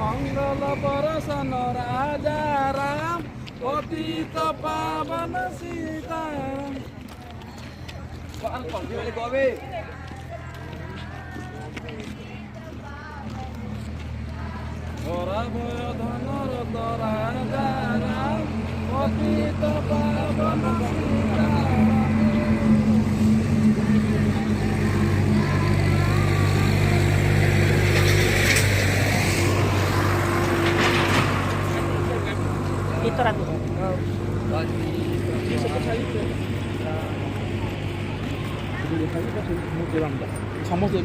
मंगल बरसन राजा राम पतित पावन सीताराम। भय धनर राजा राम पतित पावन सीताराम। Itorago. ସମସ୍ତେ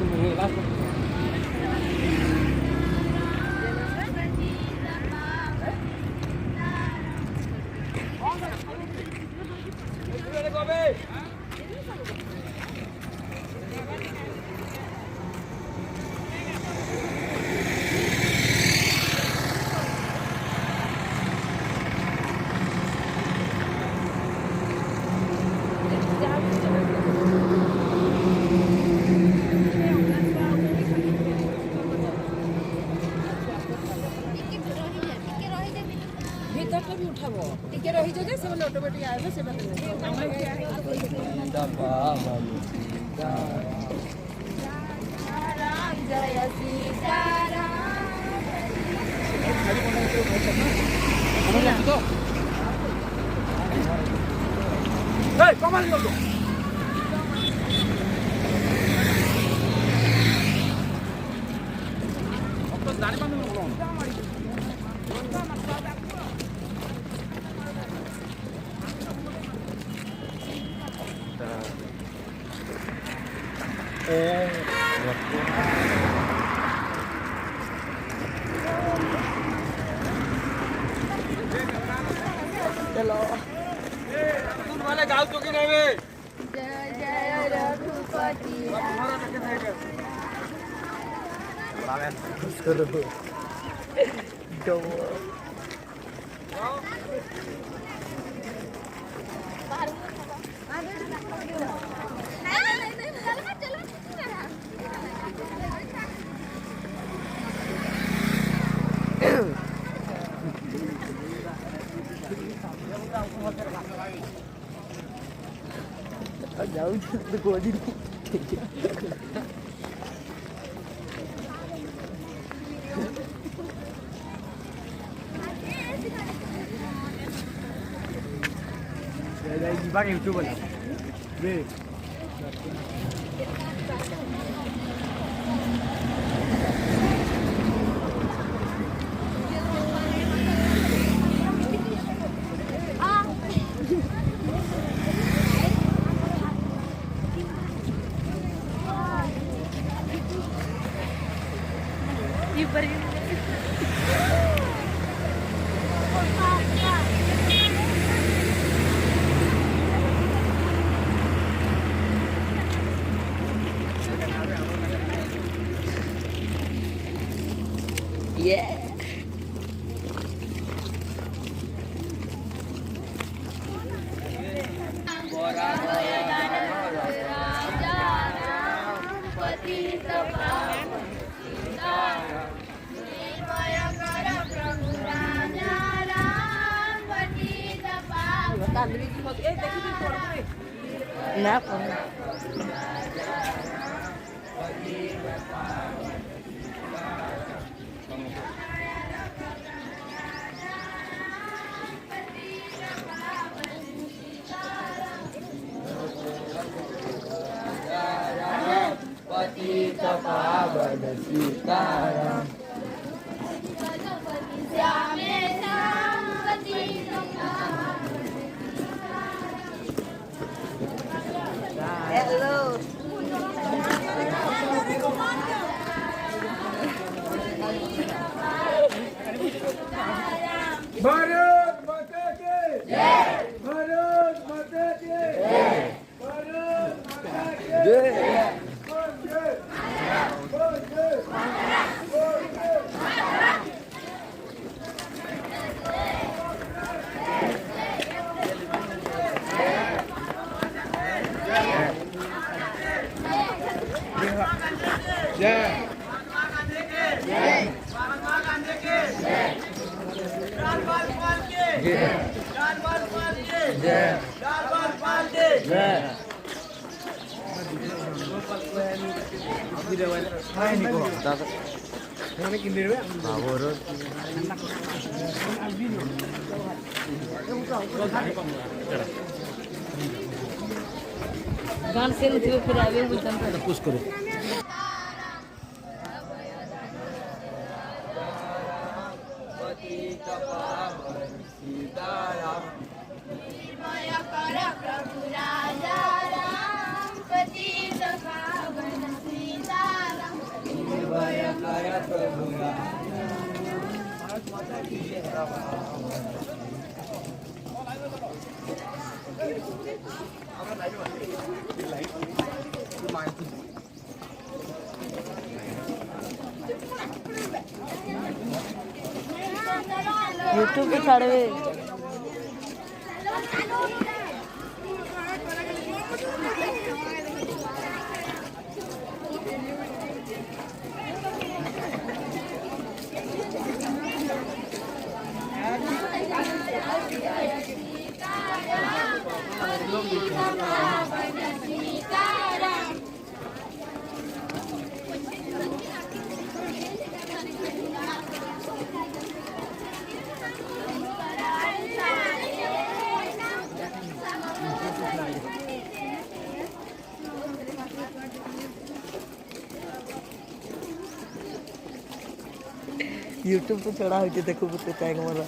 Bác em chưa bình về ना पावन सीताराम Hello. भारत माता की जय भारत माता की जय भारत माता की जय गान से नहीं फिर आगे बुझन पर पुश करो YouTube पे छाड़वे YouTube पे चढ़ा होते देखो बुते टैग वाला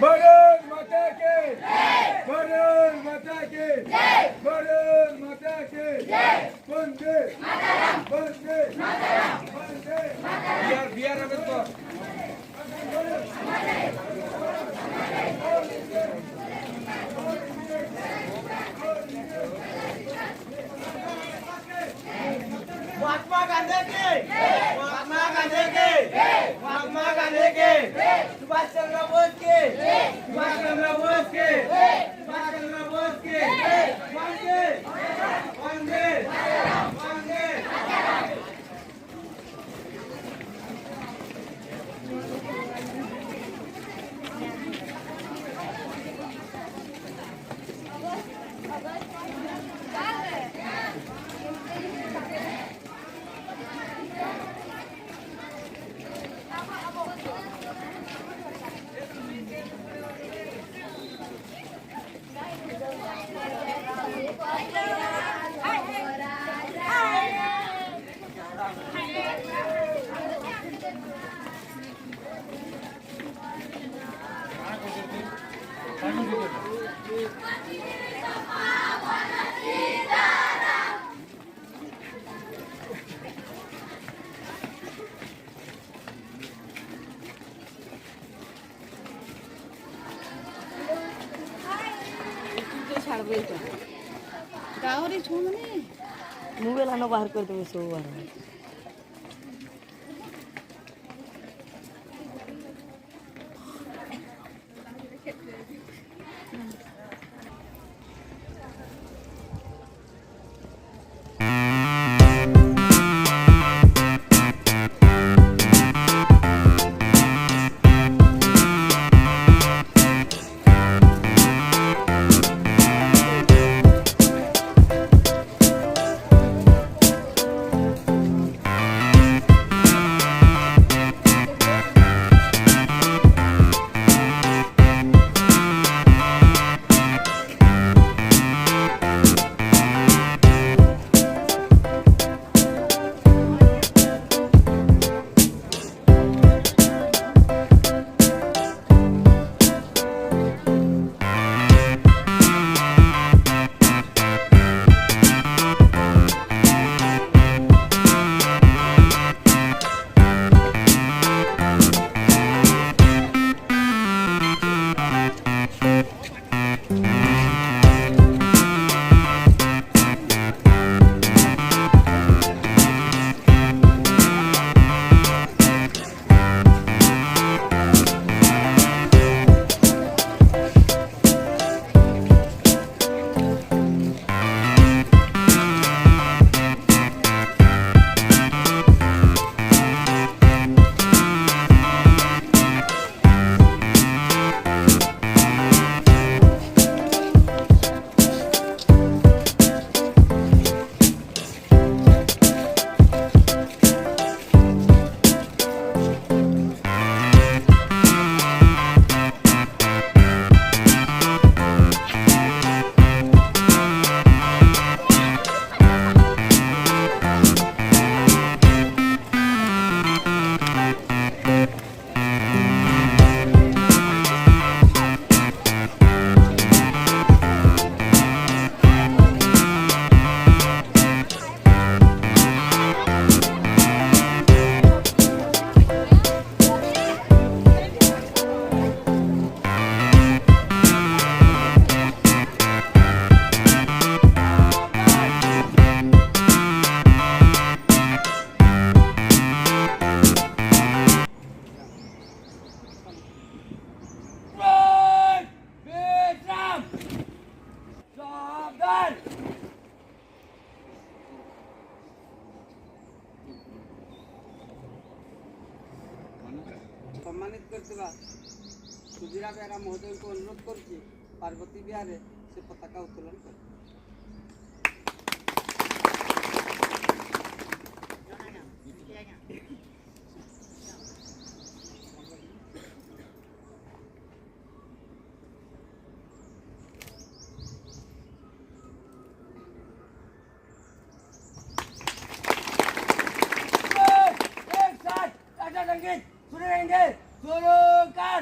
भारत माता के भारत माता के भारत माता के वंदे वंदे वंदे बिहार अम्बेडकर महात्मा गांधी के महात्मा गांधी के महात्मा गांधी के सुभाष चंद्र बोस के सुभाष चंद्र बोस के सुभाष चंद्र बोस के वंदे वंदे वंदे ছাড়বই তো গাওরে ছু মানে মোবাইল আনো বাহির করে দেবে সব আর सम्मानित करथिबा सुधीरा बेहरा महोदय को अनुरोध करुछि पार्वती विहार से पताका उत्तोलन कर। एक साथ राजा संगीत सुने रहेंगे। शुरू कर।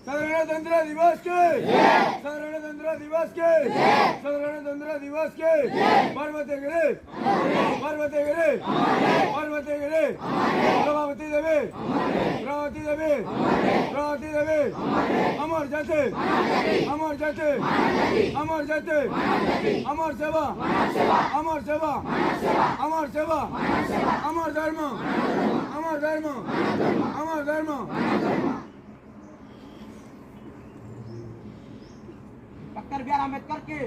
साधारणतंत्र दिवस के साधारणतंत्र दिवस के साधारणतंत्र दिवस के पार्वती गिरे पार्वती गिरे पार्वती गिरे प्रभावती देवी प्रभावती देवी प्रभावती देवी अमर जाते अमर जाते अमर जाते अमर सेवा अमर सेवा अमर सेवा अमर धर्म अमर धर्म अमर धर्म। डॉक्टर बी आर अम्बेडकर के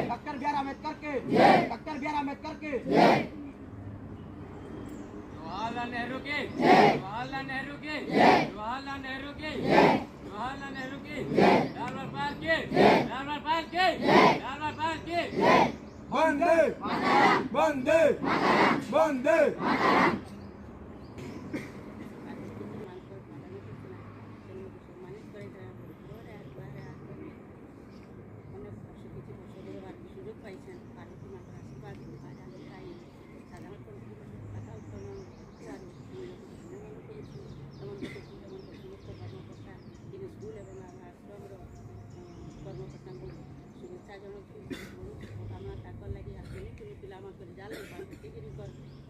डॉक्टर बी आर अम्बेडकर के डॉक्टर बी आर अम्बेडकर के जवाहरलाल नेहरू के जवाहरलाल नेहरू के जवाहरलाल नेहरू के जवाहरलाल नेहरू के लाल पाल के लाल पाल के लाल पाल के वंदे वंदे वंदे।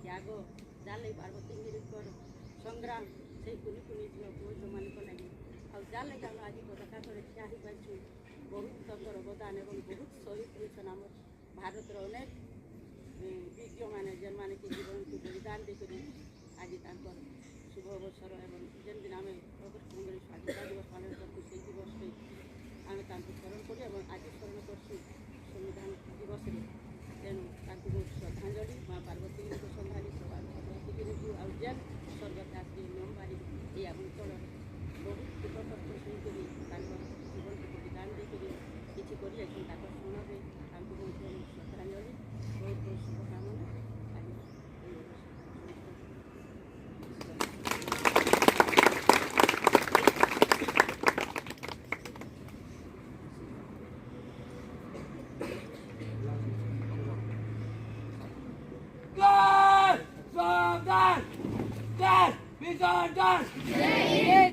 त्याग जाले पार्वती संग्राम से कुनी कुनी झील पुओ जो मान लगे आले आज पताका तले ठिया ही पाइछु बहुत तंकर अवदान और बहुत शहीद होइछन आम भारत अनेक विज्ञ मैंने जेन मैंने कि जीवन को बलिदान देकर आज शुभ अवसर एवं जेन दिन आम अगस्ट 15 स्वाधीनता दिवस पालन करूँ से दिवस आम स्मरण करूँ आज स्मरण करसु संविधान दिवस तेणु श्रद्धांजलि माँ पार्वती को संभाली पार्वती आउ जेन स्वर्गत आसी नियमबारी ये अंचल बहुत दुखकष्ट शुणिक जीवन को बलिदान देकर किसी कर स्मरण बहुत श्रद्धांजलि बहुत बहुत शुभकामना आज